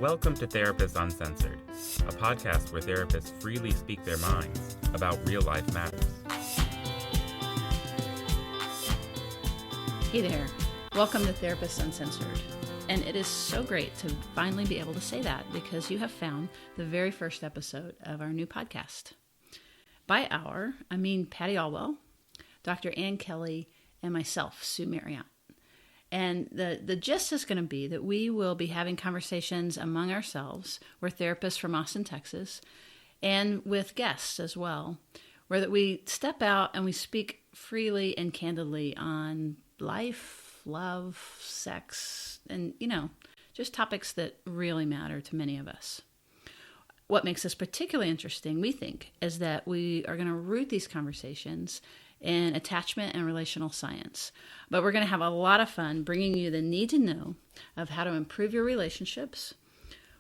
Welcome to Therapists Uncensored, a podcast where therapists freely speak their minds about real-life matters. Hey there. Welcome to Therapists Uncensored. And it is so great to finally be able to say that because you have found the very first episode of our new podcast. By our, I mean Patty Alwell, Dr. Ann Kelly, and myself, Sue Marriott. And the gist is going to be that we will be having conversations among ourselves. We're therapists from Austin, Texas, and with guests as well, where that we step out and we speak freely and candidly on life, love, sex, and, just topics that really matter to many of us. What makes this particularly interesting, we think, is that we are going to root these conversations in attachment and relational science. But we're going to have a lot of fun bringing you the need to know of how to improve your relationships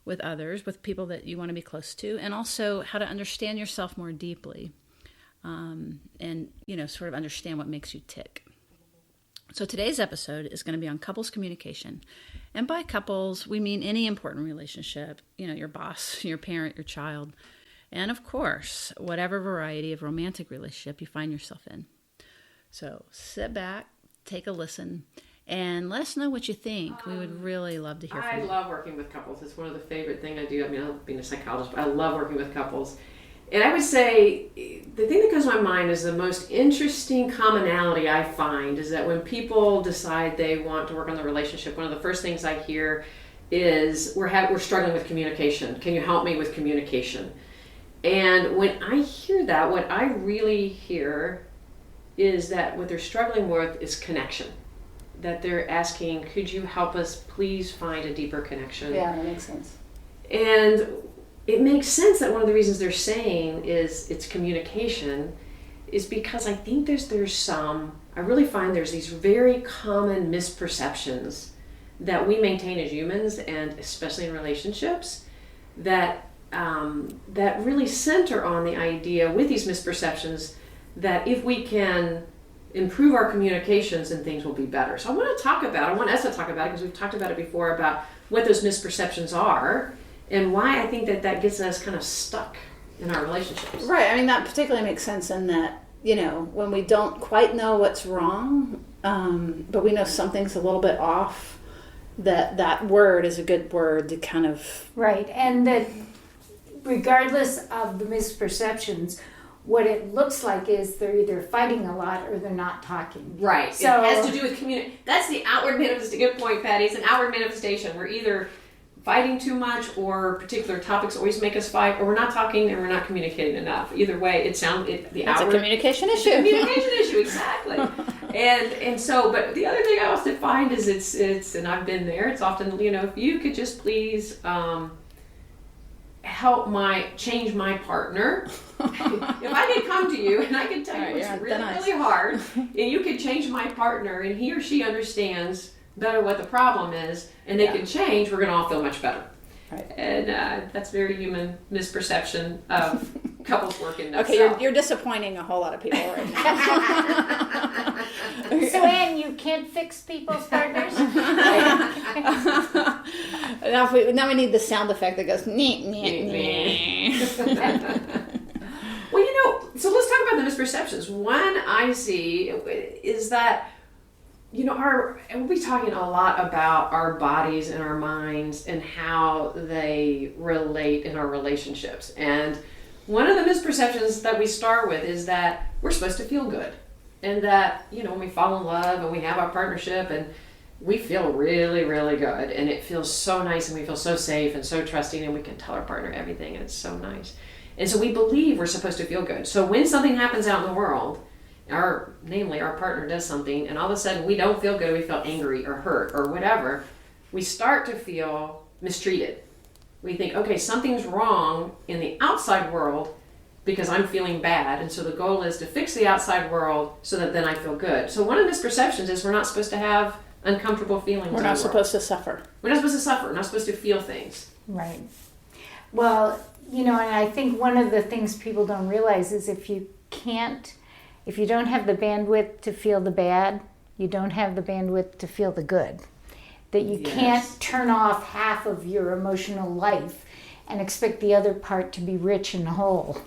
with others, with people that you want to be close to, and also how to understand yourself more deeply and, sort of understand what makes you tick. So today's episode is going to be on couples communication. And by couples, we mean any important relationship, your boss, your parent, your child, and of course, whatever variety of romantic relationship you find yourself in. So sit back, take a listen, and let us know what you think. We would really love to hear from you. I love working with couples. It's one of the favorite things I do. I love being a psychologist, but I love working with couples. And I would say the thing that comes to my mind is the most interesting commonality I find is that when people decide they want to work on the relationship, one of the first things I hear is we're struggling with communication. Can you help me with communication? And when I hear that, what I really hear is that what they're struggling with is connection. That they're asking, could you help us please find a deeper connection? Yeah, that makes sense. And it makes sense that one of the reasons they're saying is it's communication is because I think I really find there's these very common misperceptions that we maintain as humans, and especially in relationships, that really center on the idea with these misperceptions that if we can improve our communications, then things will be better. So I want us to talk about it because we've talked about it before, about what those misperceptions are and why I think that gets us kind of stuck in our relationships. Right. That particularly makes sense in that, when we don't quite know what's wrong, but we know something's a little bit off, that word is a good word to kind of... Right. And that regardless of the misperceptions, what it looks like is they're either fighting a lot or they're not talking. Right. So it has to do with community. That's the outward manifestation. Good point, Patty. It's an outward manifestation. We're either fighting too much, or particular topics always make us fight, or we're not talking and we're not communicating enough. Either way, it's a communication issue. Communication issue, exactly. And so, but the other thing I also find is it's and I've been there. It's often if you could just please change my partner. If I could come to you and I could tell you what's really hard, and you could change my partner, and he or she understands better what the problem is, and they can change, we're going to all feel much better. Right. And that's very human misperception of couples working. Okay, you're disappointing a whole lot of people right now. So, Ann, you can't fix people's partners? Now we need the sound effect that goes, nee, nee, nee. Well, so let's talk about the misperceptions. One I see is that, we'll be talking a lot about our bodies and our minds and how they relate in our relationships. And one of the misperceptions that we start with is that we're supposed to feel good. And that, when we fall in love and we have our partnership and we feel really, really good, and it feels so nice, and we feel so safe and so trusting, and we can tell our partner everything, and it's so nice. And so we believe we're supposed to feel good. So when something happens out in the world, namely our partner does something, and all of a sudden we don't feel good, we feel angry or hurt or whatever, we start to feel mistreated. We think, okay, something's wrong in the outside world because I'm feeling bad, and so the goal is to fix the outside world so that then I feel good. So one of the misperceptions is we're not supposed to have uncomfortable feelings. We're not supposed to suffer. We're not supposed to suffer. We're not supposed to feel things. Right. Well, and I think one of the things people don't realize is if you don't have the bandwidth to feel the bad, you don't have the bandwidth to feel the good. that you Yes. can't turn off half of your emotional life and expect the other part to be rich and whole.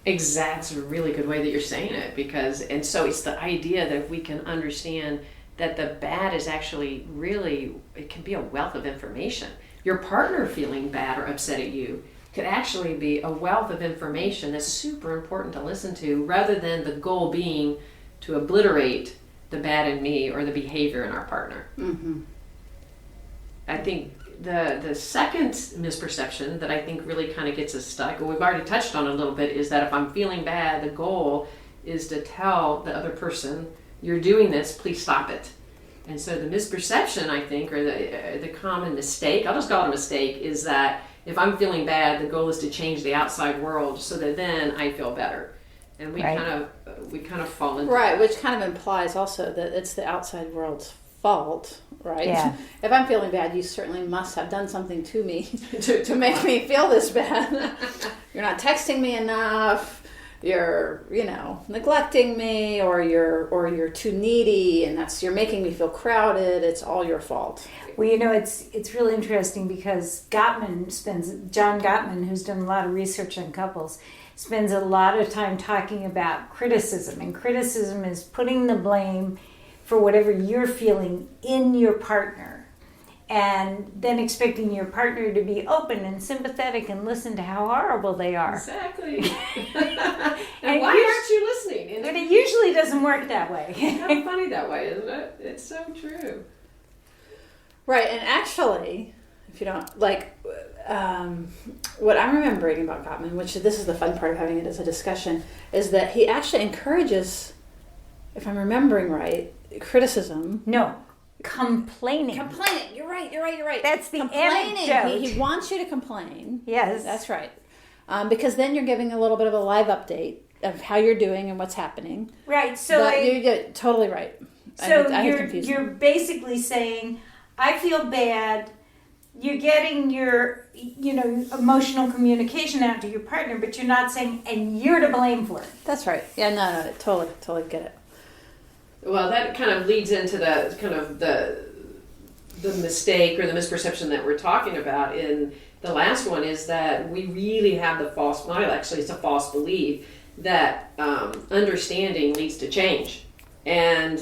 Exactly. That's a really good way that you're saying it, because, and so it's the idea that if we can understand that the bad is actually really, it can be a wealth of information. Your partner feeling bad or upset at you could actually be a wealth of information that's super important to listen to, rather than the goal being to obliterate the bad in me or the behavior in our partner. Mm-hmm. I think the second misperception that I think really kind of gets us stuck, and we've already touched on it a little bit, is that if I'm feeling bad, the goal is to tell the other person, you're doing this, please stop it. And so the misperception, I think, or the common mistake, I'll just call it a mistake, is that if I'm feeling bad, the goal is to change the outside world so that then I feel better. And we Right. kind of fall into Right, that. which kind of implies also that it's the outside world's fault, right? Yeah. If I'm feeling bad, you certainly must have done something to me to to make me feel this bad. You're not texting me enough. You're, neglecting me, or you're too needy, and you're making me feel crowded. It's all your fault. Well, it's really interesting because John Gottman, who's done a lot of research on couples, spends a lot of time talking about criticism. And criticism is putting the blame for whatever you're feeling in your partner, and then expecting your partner to be open and sympathetic and listen to how horrible they are. Exactly. And and why aren't you listening? But it usually doesn't work that way. It's kind of funny that way, isn't it? It's so true. Right, and actually, if you don't what I'm remembering about Gottman, which this is the fun part of having it as a discussion, is that he actually encourages, if I'm remembering right, criticism. No, complaining. Complaining. You're right. That's the complaining. anecdote. He wants you to complain. Yes. That's right. Because then you're giving a little bit of a live update of how you're doing and what's happening. Right. So But you're totally right. So I had confused you're them. basically saying, I feel bad. You're getting your emotional communication out to your partner, but you're not saying, and you're to blame for it. That's right. Yeah, no, totally get it. Well, that kind of leads into the kind of the mistake or the misperception that we're talking about in the last one, is that we really have the false, well, actually it's a false belief that understanding leads to change. And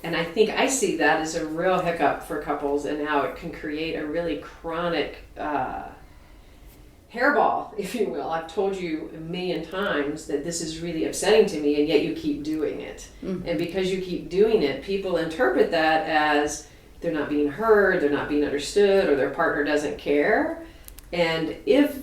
I think I see that as a real hiccup for couples, and how it can create a really chronic hairball, if you will. I've told you a million times that this is really upsetting to me, and yet you keep doing it. Mm-hmm. And because you keep doing it, people interpret that as they're not being heard, they're not being understood, or their partner doesn't care. And if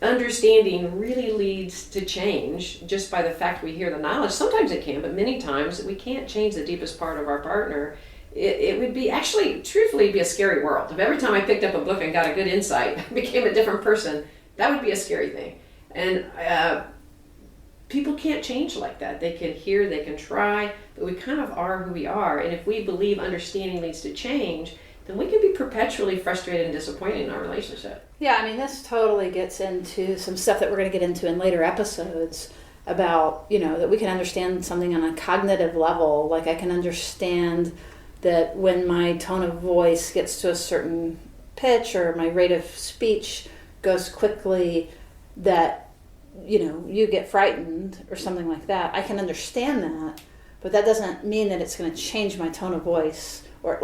understanding really leads to change just by the fact we hear the knowledge, sometimes it can, but many times we can't change the deepest part of our partner. It would be actually, truthfully, be a scary world. If every time I picked up a book and got a good insight, I became a different person, that would be a scary thing. And people can't change like that. They can hear, they can try, but we kind of are who we are. And if we believe understanding leads to change, then we can be perpetually frustrated and disappointed in our relationship. Yeah, I mean, this totally gets into some stuff that we're going to get into in later episodes about, that we can understand something on a cognitive level. Like, I can understand that when my tone of voice gets to a certain pitch, or my rate of speech goes quickly, that, you get frightened or something like that. I can understand that, but that doesn't mean that it's going to change my tone of voice, or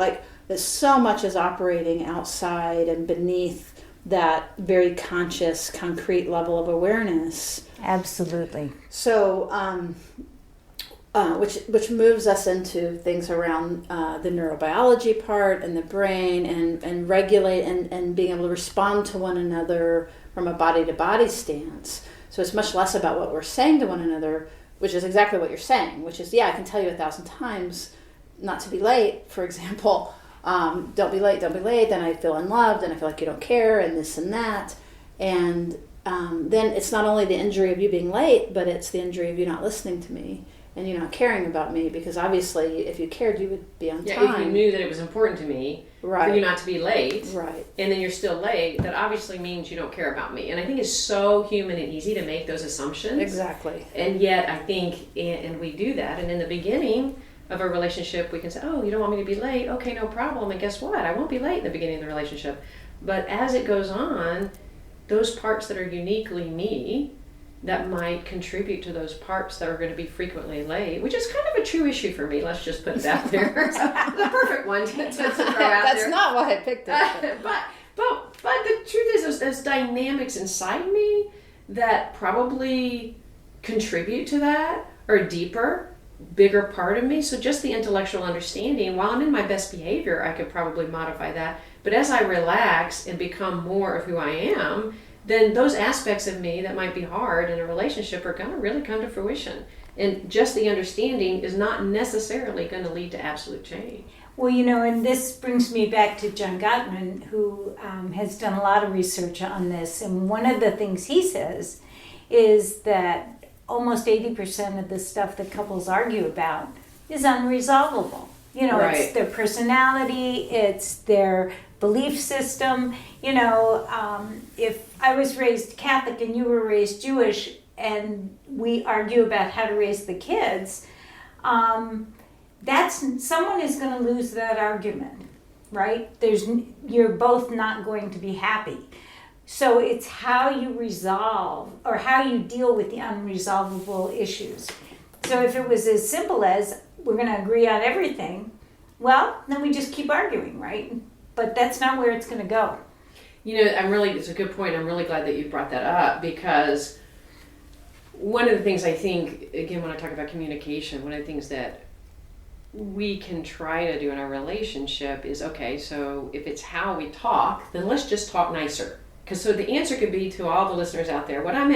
that so much is operating outside and beneath that very conscious, concrete level of awareness. Absolutely. So, which moves us into things around the neurobiology part and the brain, and regulate and being able to respond to one another from a body-to-body stance. So it's much less about what we're saying to one another, which is exactly what you're saying, which is, I can tell you 1,000 times not to be late, for example. Don't be late, then I feel unloved, and I feel like you don't care, and this and that. And then it's not only the injury of you being late, but it's the injury of you not listening to me, and you not caring about me, because obviously if you cared, you would be on time. If you knew that it was important to me for you not to be late, right, and then you're still late, that obviously means you don't care about me. And I think it's so human and easy to make those assumptions. Exactly. And yet I think, and we do that, and in the beginning, of a relationship, we can say, oh, you don't want me to be late? Okay, no problem. And guess what? I won't be late in the beginning of the relationship. But as it goes on, those parts that are uniquely me that might contribute to those parts that are going to be frequently late, which is kind of a true issue for me. Let's just put it out there. The perfect one to throw out there. That's not why I picked it. But the truth is, those dynamics inside me that probably contribute to that are deeper, bigger part of me. So just the intellectual understanding, while I'm in my best behavior, I could probably modify that. But as I relax and become more of who I am, then those aspects of me that might be hard in a relationship are going to really come to fruition. And just the understanding is not necessarily going to lead to absolute change. Well, and this brings me back to John Gottman, who has done a lot of research on this. And one of the things he says is that almost 80% of the stuff that couples argue about is unresolvable. Right. It's their personality, it's their belief system. If I was raised Catholic and you were raised Jewish and we argue about how to raise the kids, someone is going to lose that argument, right? You're both not going to be happy. So it's how you resolve or how you deal with the unresolvable issues. So if it was as simple as we're going to agree on everything, well, then we just keep arguing, right? But that's not where it's going to go. It's a good point. I'm really glad that you brought that up, because one of the things I think, again, when I talk about communication, one of the things that we can try to do in our relationship is, okay, so if it's how we talk, then let's just talk nicer. Because so the answer could be to all the listeners out there, what we're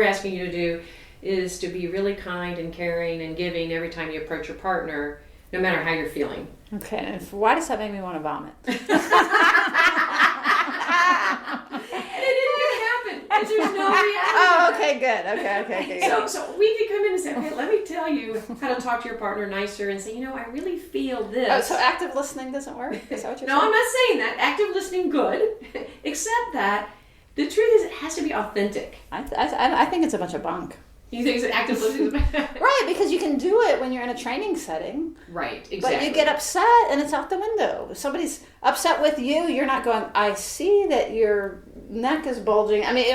asking you to do is to be really kind and caring and giving every time you approach your partner, no matter how you're feeling. Okay, and why does that make me want to vomit? It didn't happen because there's no reality. Oh, okay, good. Okay. So we could come in and say, okay, let me tell you how to talk to your partner nicer and say, I really feel this. Oh, so active listening doesn't work? Is that what you're saying? No, I'm not saying that. Active listening, good. Except that the truth is it has to be authentic. I think it's a bunch of bunk. You think it's active listening? Right, because you can do it when you're in a training setting. Right, exactly. But you get upset and it's out the window. If somebody's upset with you, you're not going, I see that your neck is bulging. I mean,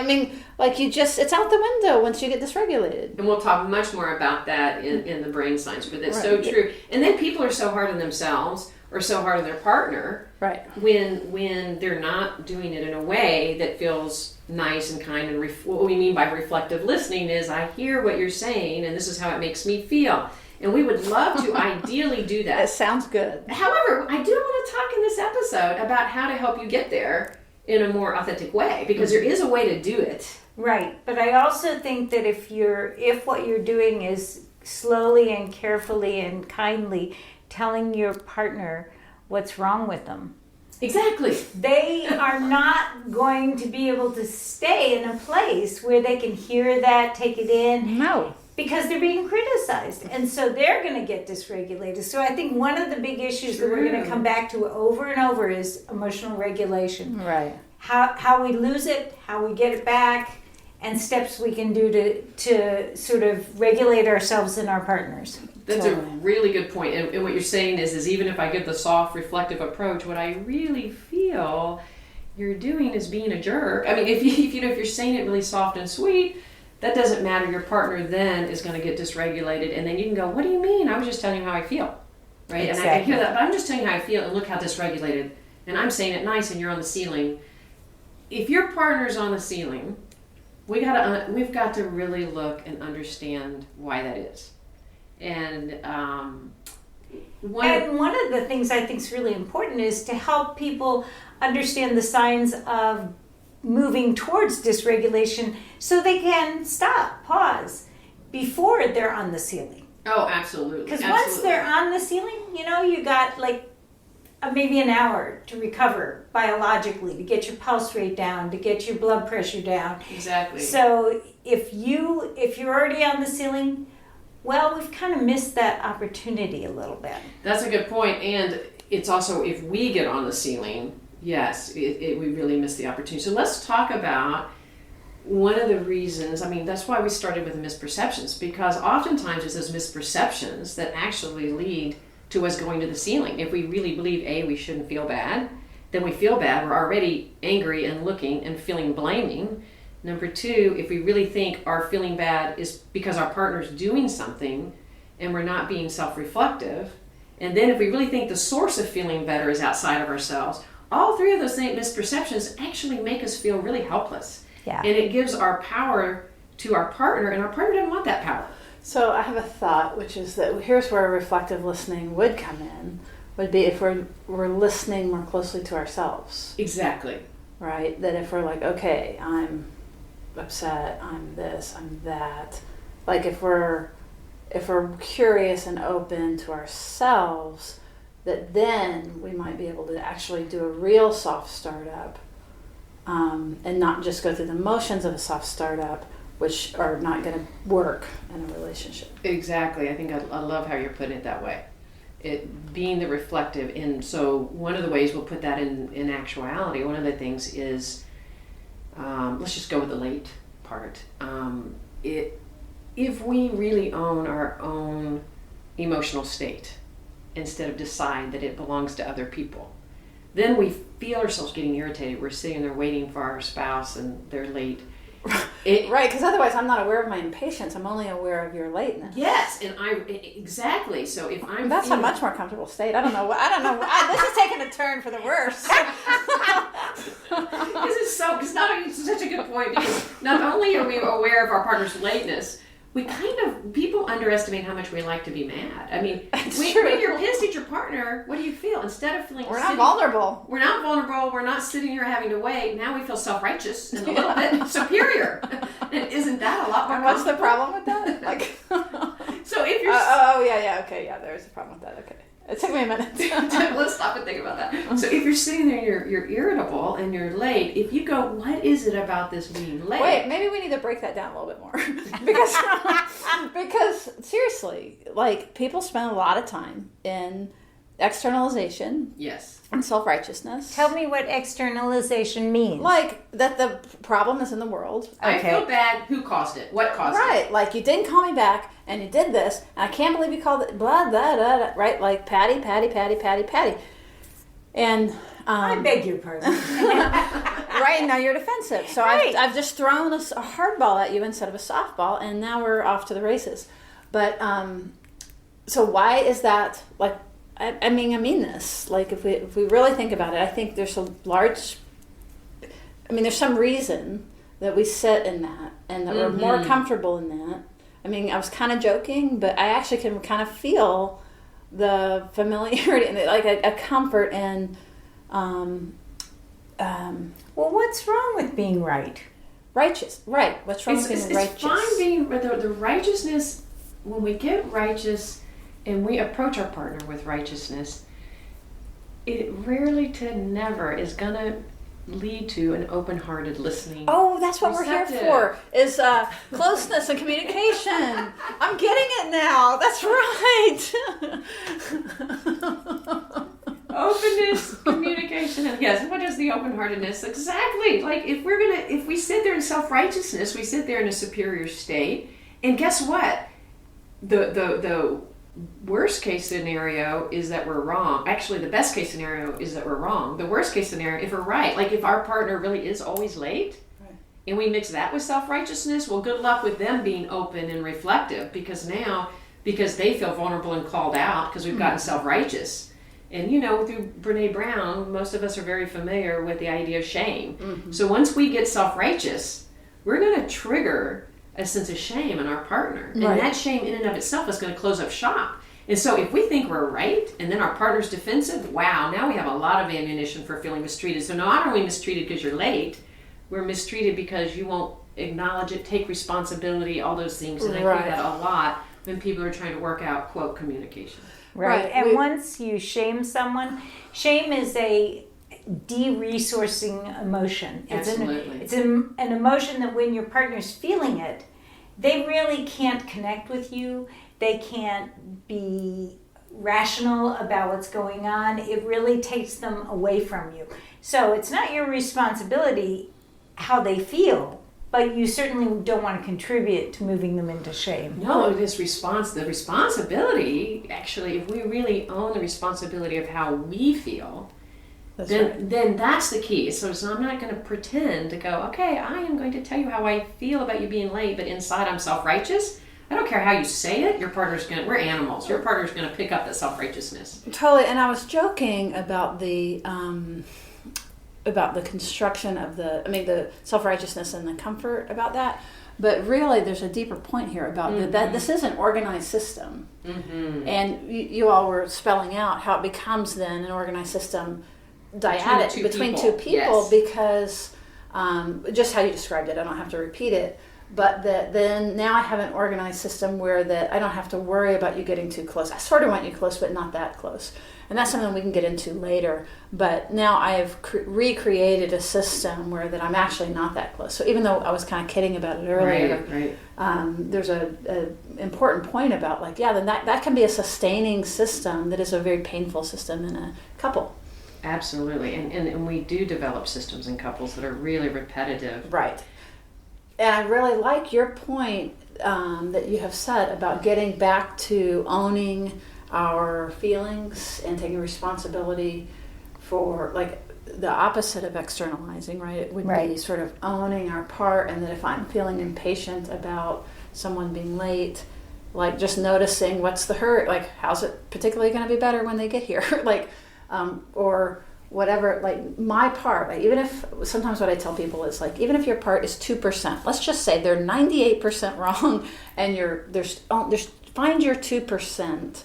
it's out the window once you get dysregulated. And we'll talk much more about that in the brain science, but that's so true. And then people are so hard on themselves or so hard on their partner, right? When they're not doing it in a way that feels nice and kind. And what we mean by reflective listening is, I hear what you're saying, and this is how it makes me feel. And we would love to ideally do that. That sounds good. However, I do want to talk in this episode about how to help you get there in a more authentic way, because there is a way to do it. Right, but I also think that if what you're doing is slowly and carefully and kindly telling your partner what's wrong with them. Exactly. They are not going to be able to stay in a place where they can hear that, take it in. No. Because they're being criticized. And so they're going to get dysregulated. So I think one of the big issues that we're going to come back to over and over is emotional regulation. Right. How we lose it, how we get it back, and steps we can do to sort of regulate ourselves and our partners. That's a really good point. And what you're saying is even if I get the soft, reflective approach, what I really feel you're doing is being a jerk. I mean, if you're saying it really soft and sweet, that doesn't matter. Your partner then is going to get dysregulated, and then you can go, what do you mean? I was just telling you how I feel, right? Exactly. And I hear that, but I'm just telling you how I feel, and look how dysregulated. And I'm saying it nice, and you're on the ceiling. If your partner's on the ceiling, we've got to really look and understand why that is. And one of the things I think is really important is to help people understand the signs of moving towards dysregulation so they can stop, pause, before they're on the ceiling. Oh, absolutely. Because once they're on the ceiling, you got maybe an hour to recover biologically, to get your pulse rate down, to get your blood pressure down. Exactly. So if you're already on the ceiling, well, we've kind of missed that opportunity a little bit. That's a good point. And it's also, if we get on the ceiling, yes, we really miss the opportunity. So let's talk about one of the reasons, that's why we started with the misperceptions, because oftentimes it's those misperceptions that actually lead to us going to the ceiling. If we really believe, A, we shouldn't feel bad, then we feel bad. We're already angry and looking and feeling blaming. Number two, if we really think our feeling bad is because our partner's doing something and we're not being self-reflective, and then if we really think the source of feeling better is outside of ourselves, all three of those misperceptions actually make us feel really helpless. Yeah. And it gives our power to our partner, and our partner doesn't want that power. So I have a thought, which is that here's where reflective listening would come in, would be if we're listening more closely to ourselves. Exactly. Right? That if we're like, okay, I'm upset, I'm this, I'm that. Like if we're curious and open to ourselves, that then we might be able to actually do a real soft startup, and not just go through the motions of a soft startup, which are not going to work in a relationship. Exactly. I think I love how you're putting it that way. It being the reflective. And so one of the ways we'll put that in actuality, one of the things is, let's just go with the late part. If we really own our own emotional state instead of decide that it belongs to other people, then we feel ourselves getting irritated. We're sitting there waiting for our spouse and they're late. Right, because otherwise I'm not aware of my impatience. I'm only aware of your lateness. Yes, and exactly. So if I'm that's a much more comfortable state. I don't know. This is taking a turn for the worse. This is it's such a good point, because not only are we aware of our partner's lateness, people underestimate how much we like to be mad. When you're pissed at your partner, what do you feel? Instead of feeling We're not vulnerable. We're not sitting here having to wait. Now we feel self-righteous and a little bit superior. And isn't that a lot more? And what's the problem with that? So if you're there's a problem with that. Okay. It took me a minute. Let's stop and think about that. So if you're sitting there and you're irritable and you're late, if you go, what is it about this being late? Wait, maybe we need to break that down a little bit more. because seriously, people spend a lot of time in externalization. Yes. And self-righteousness. Tell me what externalization means. Like that the problem is in the world. I feel bad. Who caused it? What caused it? Right. Like you didn't call me back and you did this and I can't believe you called it blah, blah, blah, blah. Right? Like Patty. And I beg your pardon. Right, now you're defensive. So right. I've just thrown a hard ball at you instead of a softball, and now we're off to the races. But so why is that? I mean this. If we really think about it, I think there's there's some reason that we sit in that and that we're more comfortable in that. I was kind of joking, but I actually can kind of feel the familiarity and a comfort in. Well, what's wrong with being right? Righteous, right? What's wrong with being righteous? It's fine being the righteousness. When we get righteous and we approach our partner with righteousness, it rarely to never is gonna lead to an open-hearted listening. Oh, that's what we're here for, is closeness and communication. I'm getting it now. That's right. Openness, communication, and yes, what is the open-heartedness? Exactly. If we sit there in self-righteousness, we sit there in a superior state, and guess what? The worst case scenario is that we're wrong. Actually, the best case scenario is that we're wrong. The worst case scenario, if we're right, if our partner really is always late, right, and we mix that with self-righteousness, well, good luck with them being open and reflective, because they feel vulnerable and called out because we've gotten self-righteous. And through Brene Brown, most of us are very familiar with the idea of shame. Mm-hmm. So once we get self-righteous, we're going to trigger a sense of shame in our partner. And that shame in and of itself is going to close up shop. And so if we think we're right and then our partner's defensive, wow, now we have a lot of ammunition for feeling mistreated. So not only mistreated because you're late, we're mistreated because you won't acknowledge it, take responsibility, all those things. And I hear that a lot when people are trying to work out, quote, communication. Right. And once you shame someone, shame is a de-resourcing emotion. Absolutely. It's an emotion that when your partner's feeling it, they really can't connect with you. They can't be rational about what's going on. It really takes them away from you. So it's not your responsibility how they feel. but you certainly don't want to contribute to moving them into shame. No, the responsibility, actually, if we really own the responsibility of how we feel, then that's the key. So I'm not going to pretend to go, okay, I am going to tell you how I feel about you being late, but inside I'm self-righteous. I don't care how you say it. We're animals. Your partner's going to pick up that self-righteousness. Totally. And I was joking about the construction of the self-righteousness and the comfort about that. But really, there's a deeper point here about that this is an organized system. Mm-hmm. And you all were spelling out how it becomes then an organized system dyadic between two people, yes. Because just how you described it, I don't have to repeat it. But then now I have an organized system where that I don't have to worry about you getting too close. I sort of want you close, but not that close. And that's something we can get into later. But now I have recreated a system where that I'm actually not that close. So even though I was kind of kidding about it earlier, right. There's a important point about then that can be a sustaining system that is a very painful system in a couple. Absolutely. And we do develop systems in couples that are really repetitive. Right. And I really like your point that you have said about getting back to owning our feelings and taking responsibility for, the opposite of externalizing, right? It would be sort of owning our part, and that if I'm feeling impatient about someone being late, just noticing what's the hurt, how's it particularly going to be better when they get here? Or whatever, my part, even if sometimes what I tell people is even if your part is 2%, let's just say they're 98% wrong, and find your 2%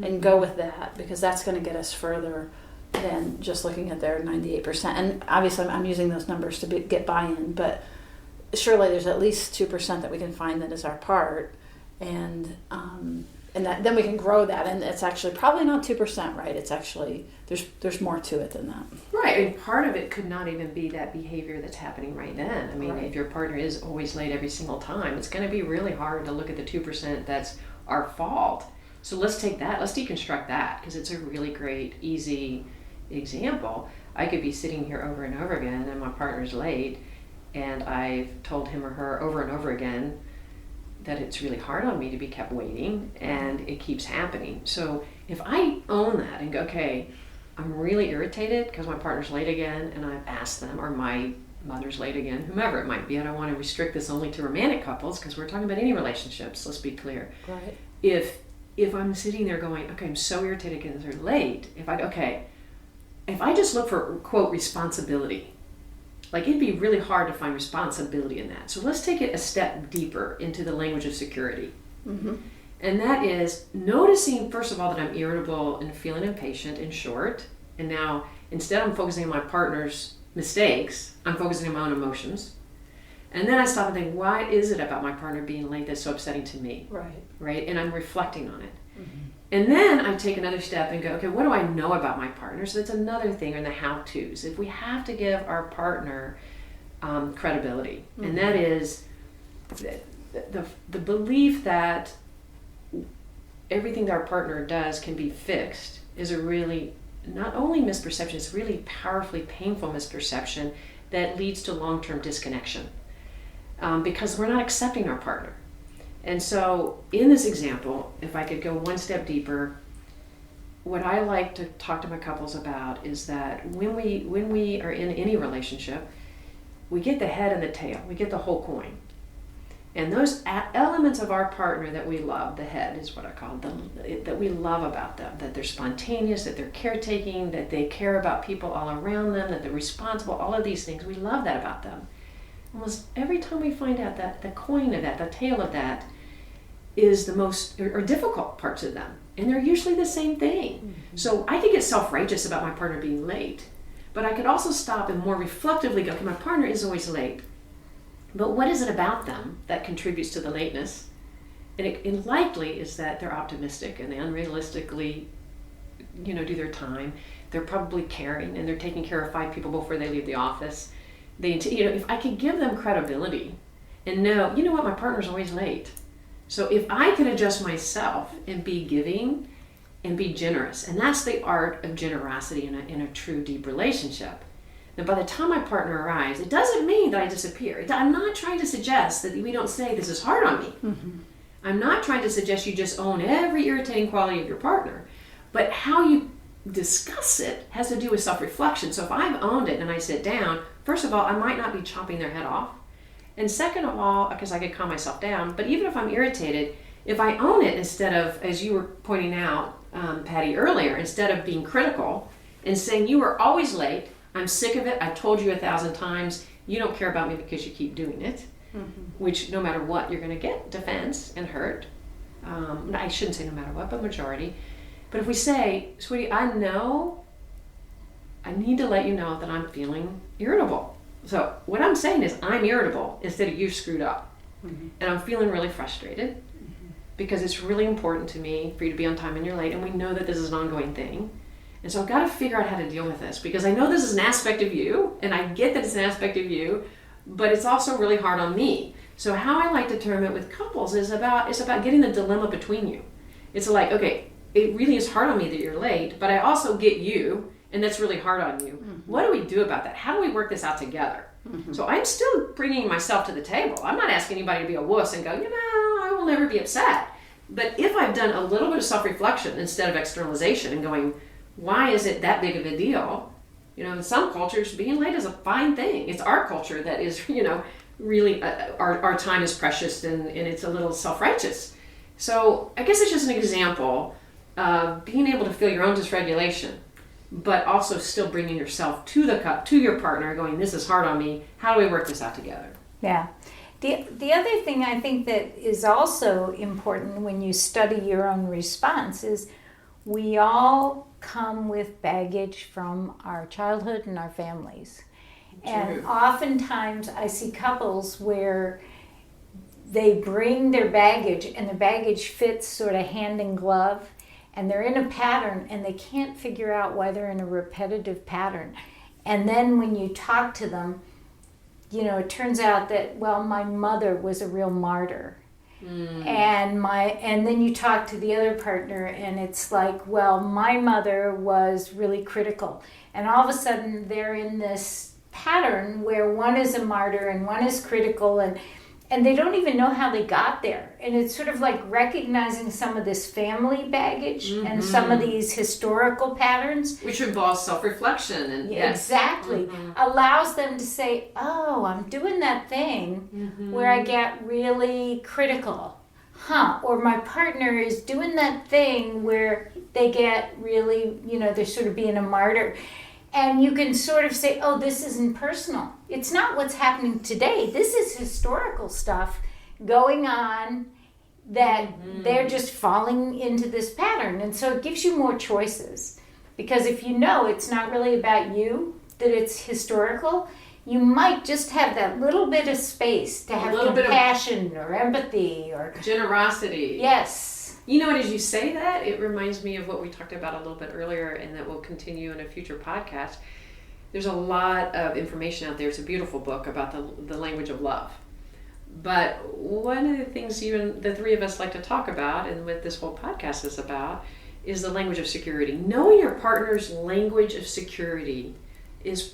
and go with that, because that's going to get us further than just looking at their 98%. And obviously I'm using those numbers to get buy-in, but surely there's at least 2% that we can find that is our part, and then we can grow that, and it's actually probably not 2%, right? It's actually there's more to it than that. Right, and part of it could not even be that behavior that's happening right then. I mean, if your partner is always late every single time, it's going to be really hard to look at the 2% that's our fault. So let's take that, let's deconstruct that, because it's a really great, easy example. I could be sitting here over and over again, and my partner's late, and I've told him or her over and over again that it's really hard on me to be kept waiting, and it keeps happening. So if I own that and go, okay, I'm really irritated because my partner's late again, and I've asked them, or my mother's late again, whomever it might be. I don't want to restrict this only to romantic couples, because we're talking about any relationships, let's be clear. Right. If I'm sitting there going, okay, I'm so irritated because they're late, if I just look for, quote, responsibility, it'd be really hard to find responsibility in that. So let's take it a step deeper into the language of security. Mm-hmm. And that is noticing, first of all, that I'm irritable and feeling impatient and short. And now, instead of focusing on my partner's mistakes, I'm focusing on my own emotions. And then I stop and think, why is it about my partner being late that's so upsetting to me? Right? And I'm reflecting on it. Mm-hmm. And then I take another step and go, okay, what do I know about my partner? So that's another thing in the how-tos. If we have to give our partner credibility, mm-hmm. and that is the belief that everything that our partner does can be fixed is a really, not only misperception, it's really powerfully painful misperception that leads to long-term disconnection, because we're not accepting our partner. And so in this example, if I could go one step deeper, what I like to talk to my couples about is that when we are in any relationship, we get the head and the tail, we get the whole coin. And those elements of our partner that we love, the head is what I call them, that we love about them, that they're spontaneous, that they're caretaking, that they care about people all around them, that they're responsible, all of these things, we love that about them. Almost every time we find out that the coin of that, the tail of that, is the most or difficult parts of them, and they're usually the same thing. Mm-hmm. So I could get self-righteous about my partner being late, but I could also stop and more reflectively go, okay, my partner is always late, but what is it about them that contributes to the lateness? And it likely is that they're optimistic and they unrealistically, do their time. They're probably caring, and they're taking care of 5 people before they leave the office. If I could give them credibility and know, what, my partner's always late. So if I can adjust myself and be giving and be generous, and that's the art of generosity in a true deep relationship, And by the time my partner arrives, it doesn't mean that I disappear. I'm not trying to suggest that we don't say this is hard on me. Mm-hmm. I'm not trying to suggest you just own every irritating quality of your partner. But how you discuss it has to do with self-reflection. So if I've owned it and I sit down, first of all, I might not be chopping their head off. And second of all, because I could calm myself down, but even if I'm irritated, if I own it instead of, as you were pointing out, Patty, earlier, instead of being critical and saying, you are always late, I'm sick of it, I told you 1,000 times, you don't care about me because you keep doing it, which no matter what, you're going to get defense and hurt. I shouldn't say no matter what, but majority. But if we say, sweetie, I know, I need to let you know that I'm feeling irritable. So what I'm saying is I'm irritable instead of you screwed up. And I'm feeling really frustrated because it's really important to me for you to be on time and you're late, and we know that this is an ongoing thing. And so I've got to figure out how to deal with this because I know this is an aspect of you, and I get that it's an aspect of you, but it's also really hard on me. So how I like to term it with couples is about getting the dilemma between you. It's like, okay, it really is hard on me that you're late, but I also get you, and that's really hard on you. What do we do about that? How do we work this out together? So I'm still bringing myself to the table. I'm not asking anybody to be a wuss and go, I will never be upset. But if I've done a little bit of self-reflection instead of externalization and going, why is it that big of a deal? In some cultures, being late is a fine thing. It's our culture that is, really our time is precious and it's a little self-righteous. So I guess it's just an example of being able to feel your own dysregulation, but also still bringing yourself to your partner, going, this is hard on me. How do we work this out together? Yeah. The other thing I think that is also important when you study your own response is we all come with baggage from our childhood and our families. True. And oftentimes I see couples where they bring their baggage and the baggage fits sort of hand in glove, and they're in a pattern and they can't figure out why they're in a repetitive pattern. And then when you talk to them, it turns out that, my mother was a real martyr. And then you talk to the other partner and it's like, my mother was really critical. And all of a sudden they're in this pattern where one is a martyr and one is critical, and they don't even know how they got there. And it's sort of like recognizing some of this family baggage and some of these historical patterns. Which involves self-reflection. And exactly. Allows them to say, I'm doing that thing where I get really critical. Or my partner is doing that thing where they get really, they're sort of being a martyr. And you can sort of say, this isn't personal. It's not what's happening today. This is historical stuff going on that they're just falling into this pattern. And so it gives you more choices. Because if it's not really about you, that it's historical, you might just have that little bit of space to have compassion or empathy or generosity. Yes. As you say that, it reminds me of what we talked about a little bit earlier, and that will continue in a future podcast. There's a lot of information out there. It's a beautiful book about the language of love. But one of the things even the three of us like to talk about, and what this whole podcast is about, is the language of security. Knowing your partner's language of security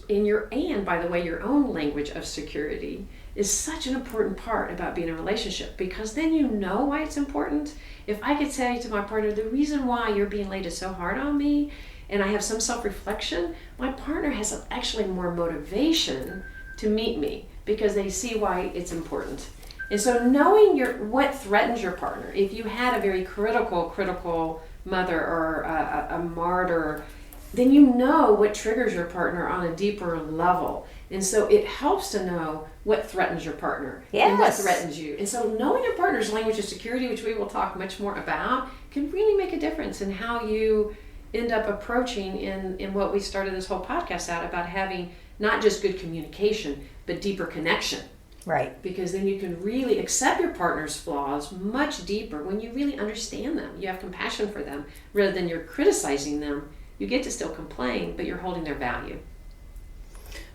and by the way, your own language of security is such an important part about being in a relationship, because then you know why it's important. If I could say to my partner, the reason why you're being late is so hard on me, and I have some self-reflection, my partner has actually more motivation to meet me because they see why it's important. And so knowing what threatens your partner, if you had a very critical mother or a martyr, then you know what triggers your partner on a deeper level. And so it helps to know what threatens your partner and what threatens you. And so knowing your partner's language of security, which we will talk much more about, can really make a difference in how you end up approaching in what we started this whole podcast out about, having not just good communication, but deeper connection. Right. Because then you can really accept your partner's flaws much deeper when you really understand them. You have compassion for them rather than you're criticizing them. You get to still complain, but you're holding their value.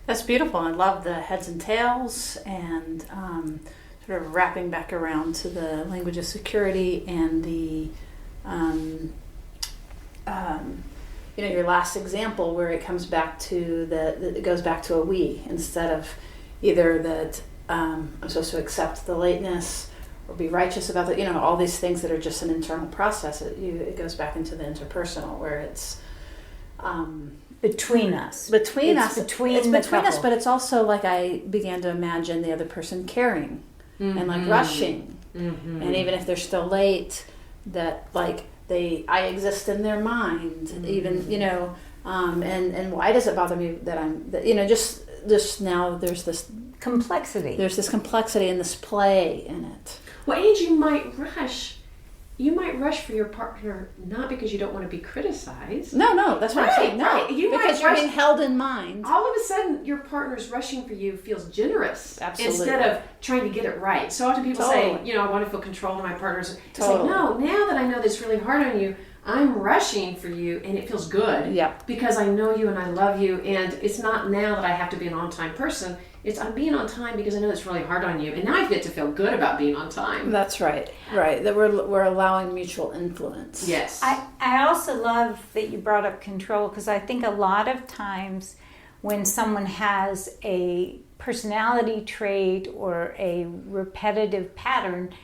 That's beautiful. I love the heads and tails, and sort of wrapping back around to the language of security and the your last example where it comes back to it goes back to a we instead of either that I'm supposed to accept the lateness or be righteous about it. All these things that are just an internal process. It goes back into the interpersonal where it's between us. It's between us, couple. but it's also like I began to imagine the other person caring and like rushing, and even if they're still late, that like I exist in their mind, even and why does it bother me that just now there's this complexity. There's this complexity and this play in it. Well, and you might rush. You might rush for your partner not because you don't want to be criticized. No, that's what I'm saying. No, right. Because you're being held in mind. All of a sudden, your partner's rushing for you feels generous. Absolutely. Instead of trying to get it right. So often people say, I want to feel control of my partners. It's like, no, now that I know this really hard on you, I'm rushing for you and it feels good. Yep. Because I know you and I love you, and it's not now that I have to be an on-time person. It's I'm being on time because I know it's really hard on you, and now I get to feel good about being on time. That's right. Right. That we're allowing mutual influence. Yes. I also love that you brought up control, because I think a lot of times when someone has a personality trait or a repetitive pattern,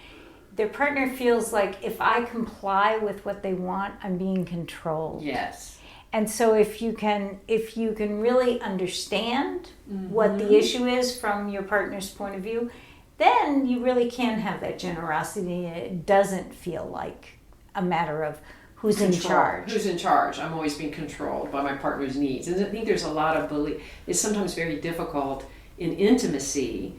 their partner feels like if I comply with what they want, I'm being controlled. Yes. And so if you can really understand what the issue is from your partner's point of view, then you really can have that generosity. It doesn't feel like a matter of who's in charge. Who's in charge? I'm always being controlled by my partner's needs. And I think there's a lot of belief. It's sometimes very difficult in intimacy.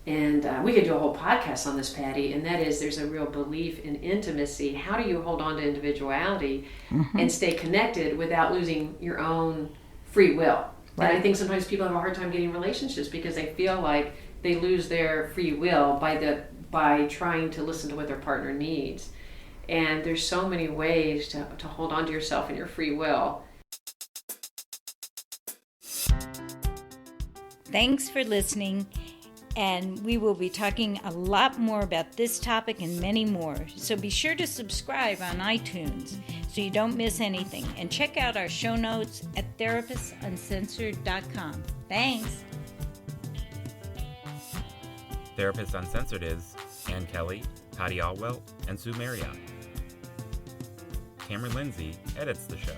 And we could do a whole podcast on this, Patty, and that is there's a real belief in intimacy. How do you hold on to individuality and stay connected without losing your own free will? Right. And I think sometimes people have a hard time getting relationships because they feel like they lose their free will by trying to listen to what their partner needs. And there's so many ways to hold on to yourself and your free will. Thanks for listening. And we will be talking a lot more about this topic and many more. So be sure to subscribe on iTunes so you don't miss anything. And check out our show notes at therapistuncensored.com. Thanks. Therapist Uncensored is Ann Kelly, Patty Alwell, and Sue Marriott. Cameron Lindsay edits the show.